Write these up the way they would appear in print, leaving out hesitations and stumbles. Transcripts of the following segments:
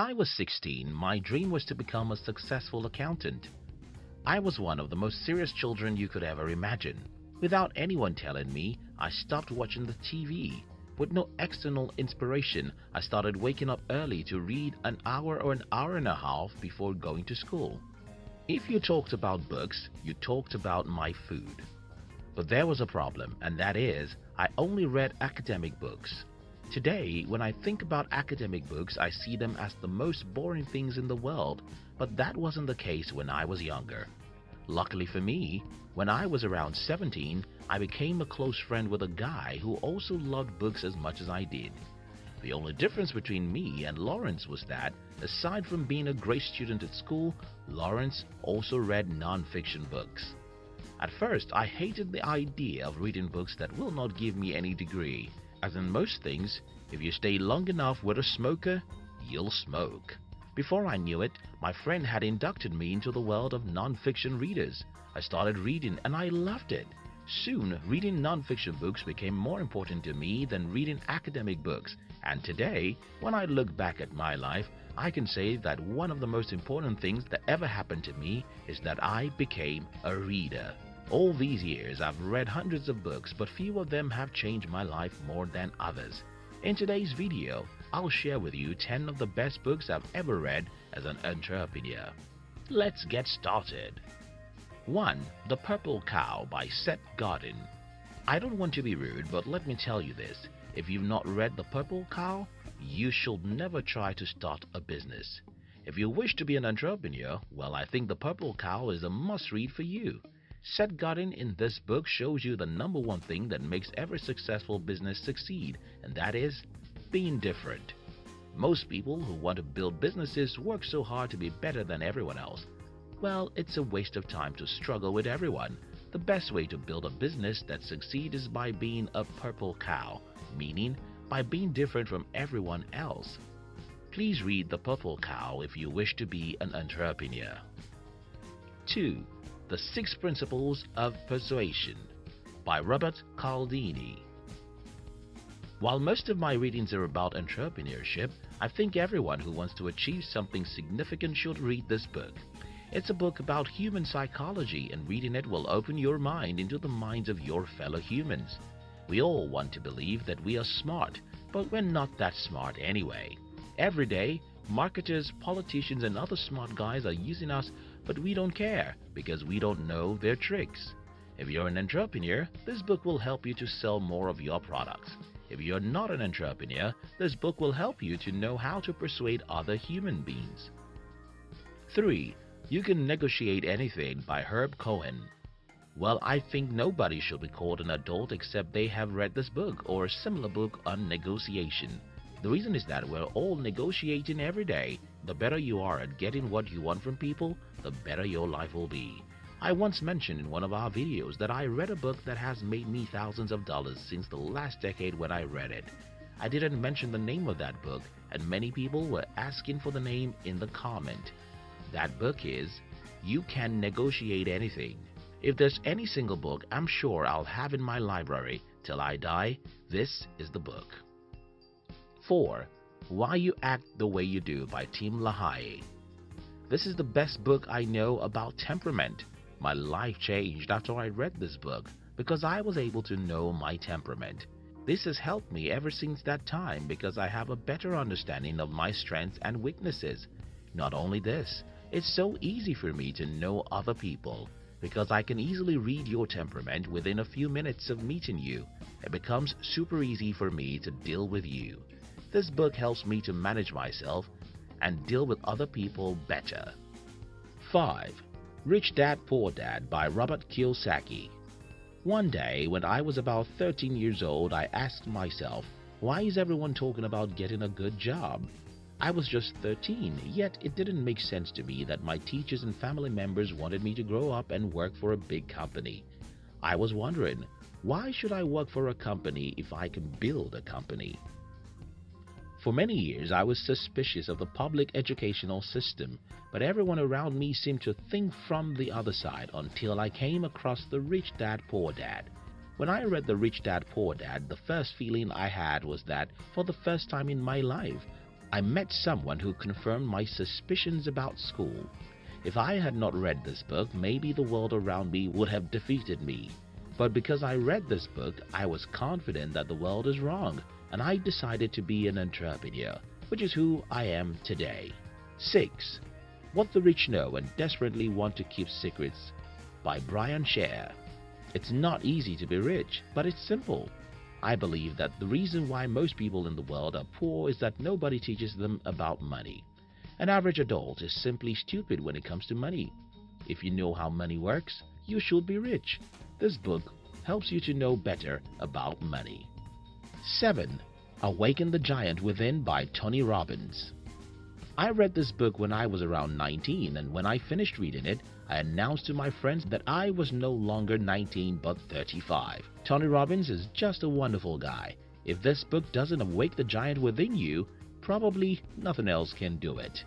I was 16, my dream was to become a successful accountant. I was one of the most serious children you could ever imagine. Without anyone telling me, I stopped watching the TV. With no external inspiration, I started waking up early to read an hour or an hour and a half before going to school. If you talked about books, you talked about my food. But there was a problem, and that is, I only read academic books. Today, when I think about academic books, I see them as the most boring things in the world, but that wasn't the case when I was younger. Luckily for me, when I was around 17, I became a close friend with a guy who also loved books as much as I did. The only difference between me and Lawrence was that, aside from being a great student at school, Lawrence also read non-fiction books. At first, I hated the idea of reading books that will not give me any degree. As in most things, if you stay long enough with a smoker, you'll smoke. Before I knew it, my friend had inducted me into the world of non-fiction readers. I started reading and I loved it. Soon, reading non-fiction books became more important to me than reading academic books, and today, when I look back at my life, I can say that one of the most important things that ever happened to me is that I became a reader. All these years, I've read hundreds of books, but few of them have changed my life more than others. In today's video, I'll share with you 10 of the best books I've ever read as an entrepreneur. Let's get started. 1. The Purple Cow by Seth Godin. I don't want to be rude, but let me tell you this. If you've not read The Purple Cow, you should never try to start a business. If you wish to be an entrepreneur, well, I think The Purple Cow is a must-read for you. Seth Godin in this book shows you the number one thing that makes every successful business succeed, and that is being different. Most people who want to build businesses work so hard to be better than everyone else. Well, it's a waste of time to struggle with everyone. The best way to build a business that succeeds is by being a purple cow, meaning by being different from everyone else. Please read The Purple Cow if you wish to be an entrepreneur. 2. The 6 Principles of Persuasion by Robert Cialdini. While most of my readings are about entrepreneurship, I think everyone who wants to achieve something significant should read this book. It's a book about human psychology, and reading it will open your mind into the minds of your fellow humans. We all want to believe that we are smart, but we're not that smart anyway. Every day, marketers, politicians, and other smart guys are using us, but we don't care because we don't know their tricks. If you're an entrepreneur, this book will help you to sell more of your products. If you're not an entrepreneur, this book will help you to know how to persuade other human beings. 3. You Can Negotiate Anything by Herb Cohen. Well, I think nobody should be called an adult except they have read this book or a similar book on negotiation. The reason is that we're all negotiating every day. The better you are at getting what you want from people, the better your life will be. I once mentioned in one of our videos that I read a book that has made me thousands of dollars since the last decade when I read it. I didn't mention the name of that book, and many people were asking for the name in the comment. That book is You Can Negotiate Anything. If there's any single book I'm sure I'll have in my library till I die, this is the book. 4. Why You Act the Way You Do by Tim LaHaye. This is the best book I know about temperament. My life changed after I read this book because I was able to know my temperament. This has helped me ever since that time because I have a better understanding of my strengths and weaknesses. Not only this, it's so easy for me to know other people because I can easily read your temperament within a few minutes of meeting you. It becomes super easy for me to deal with you. This book helps me to manage myself and deal with other people better. 5. Rich Dad Poor Dad by Robert Kiyosaki. One day, when I was about 13 years old, I asked myself, why is everyone talking about getting a good job? I was just 13, yet it didn't make sense to me that my teachers and family members wanted me to grow up and work for a big company. I was wondering, why should I work for a company if I can build a company? For many years, I was suspicious of the public educational system, but everyone around me seemed to think from the other side until I came across The Rich Dad Poor Dad. When I read The Rich Dad Poor Dad, the first feeling I had was that, for the first time in my life, I met someone who confirmed my suspicions about school. If I had not read this book, maybe the world around me would have defeated me. But because I read this book, I was confident that the world is wrong, and I decided to be an entrepreneur, which is who I am today. 6. What the Rich Know and Desperately Want to Keep Secrets by Brian Scher. It's not easy to be rich, but it's simple. I believe that the reason why most people in the world are poor is that nobody teaches them about money. An average adult is simply stupid when it comes to money. If you know how money works, you should be rich. This book helps you to know better about money. 7. Awaken the Giant Within by Tony Robbins. I read this book when I was around 19, and when I finished reading it, I announced to my friends that I was no longer 19 but 35. Tony Robbins is just a wonderful guy. If this book doesn't awake the giant within you, probably nothing else can do it.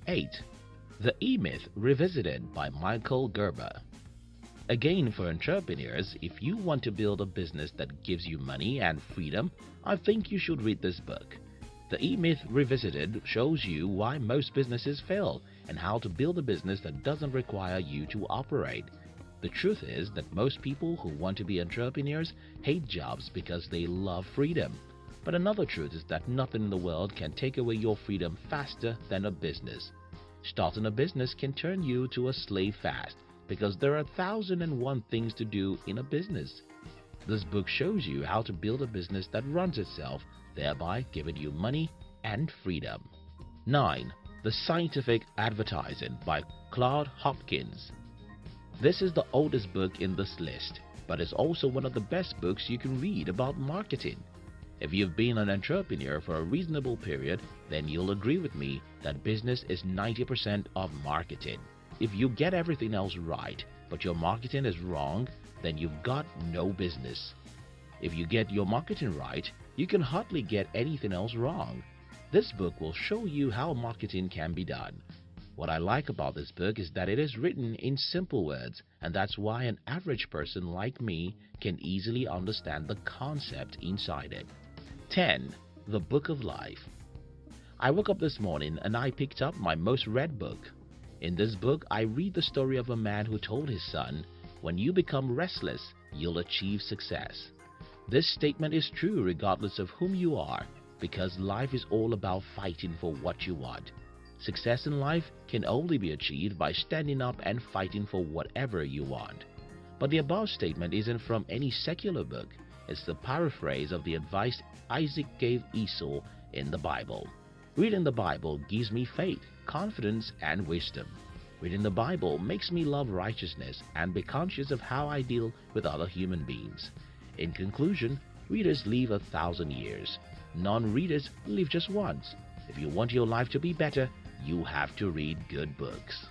8. The E-Myth Revisited by Michael Gerber. Again, for entrepreneurs, if you want to build a business that gives you money and freedom, I think you should read this book. The E-Myth Revisited shows you why most businesses fail and how to build a business that doesn't require you to operate. The truth is that most people who want to be entrepreneurs hate jobs because they love freedom. But another truth is that nothing in the world can take away your freedom faster than a business. Starting a business can turn you to a slave fast because there are 1,001 things to do in a business. This book shows you how to build a business that runs itself, thereby giving you money and freedom. 9. The Scientific Advertising by Claude Hopkins. This is the oldest book in this list, but it's also one of the best books you can read about marketing. If you've been an entrepreneur for a reasonable period, then you'll agree with me that business is 90% of marketing. If you get everything else right, but your marketing is wrong, then you've got no business. If you get your marketing right, you can hardly get anything else wrong. This book will show you how marketing can be done. What I like about this book is that it is written in simple words, and that's why an average person like me can easily understand the concept inside it. 10. The Book of Life. I woke up this morning and I picked up my most read book. In this book, I read the story of a man who told his son, "When you become restless, you'll achieve success." This statement is true regardless of whom you are, because life is all about fighting for what you want. Success in life can only be achieved by standing up and fighting for whatever you want. But the above statement isn't from any secular book. It's the paraphrase of the advice Isaac gave Esau in the Bible. Reading the Bible gives me faith, confidence, and wisdom. Reading the Bible makes me love righteousness and be conscious of how I deal with other human beings. In conclusion, readers live 1,000 years. Non-readers live just once. If you want your life to be better, you have to read good books.